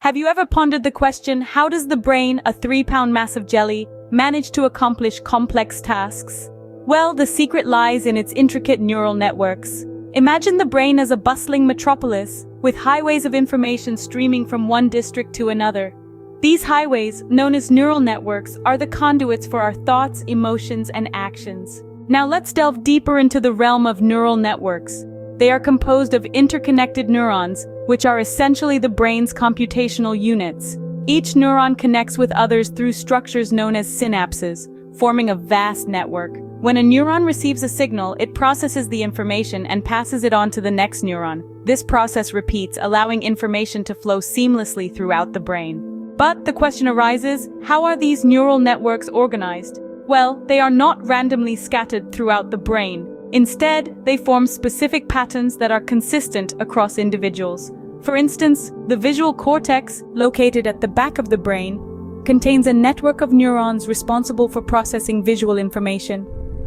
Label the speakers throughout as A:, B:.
A: Have you ever pondered the question, how does the brain, a 3-pound mass of jelly, manage to accomplish complex tasks? Well, the secret lies in its intricate neural networks. Imagine the brain as a bustling metropolis, with highways of information streaming from one district to another. These highways, known as neural networks, are the conduits for our thoughts, emotions, and actions. Now let's delve deeper into the realm of neural networks. They are composed of interconnected neurons, which are essentially the brain's computational units. Each neuron connects with others through structures known as synapses, forming a vast network. When a neuron receives a signal, it processes the information and passes it on to the next neuron. This process repeats, allowing information to flow seamlessly throughout the brain. But the question arises, how are these neural networks organized? Well, they are not randomly scattered throughout the brain. Instead, they form specific patterns that are consistent across individuals. For instance, the visual cortex, located at the back of the brain, contains a network of neurons responsible for processing visual information.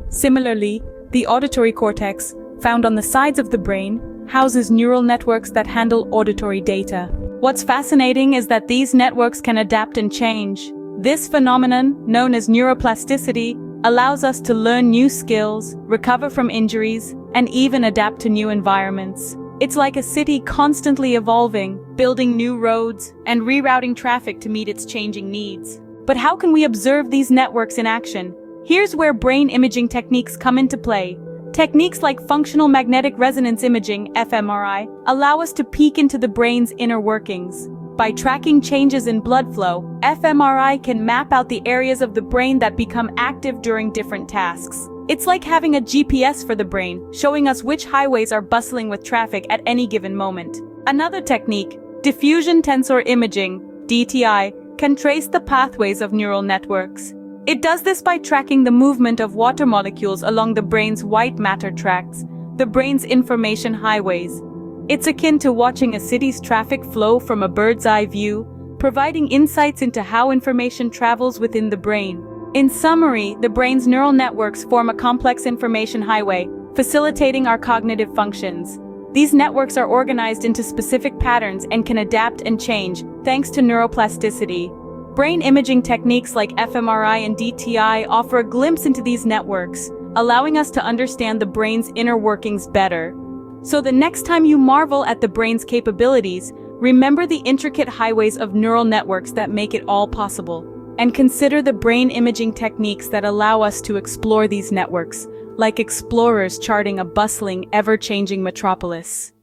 A: Similarly, the auditory cortex, found on the sides of the brain, houses neural networks that handle auditory data. What's fascinating is that these networks can adapt and change. This phenomenon, known as neuroplasticity, allows us to learn new skills, recover from injuries, and even adapt to new environments. It's like a city constantly evolving, building new roads, and rerouting traffic to meet its changing needs. But how can we observe these networks in action? Here's where brain imaging techniques come into play. Techniques like functional magnetic resonance imaging, fMRI, allow us to peek into the brain's inner workings. By tracking changes in blood flow, fMRI can map out the areas of the brain that become active during different tasks. It's like having a GPS for the brain, showing us which highways are bustling with traffic at any given moment. Another technique, diffusion tensor imaging, DTI, can trace the pathways of neural networks. It does this by tracking the movement of water molecules along the brain's white matter tracts, the brain's information highways. It's akin to watching a city's traffic flow from a bird's-eye view, providing insights into how information travels within the brain. In summary, the brain's neural networks form a complex information highway, facilitating our cognitive functions. These networks are organized into specific patterns and can adapt and change, thanks to neuroplasticity. Brain imaging techniques like fMRI and DTI offer a glimpse into these networks, allowing us to understand the brain's inner workings better. So the next time you marvel at the brain's capabilities, remember the intricate highways of neural networks that make it all possible. And consider the brain imaging techniques that allow us to explore these networks, like explorers charting a bustling, ever-changing metropolis.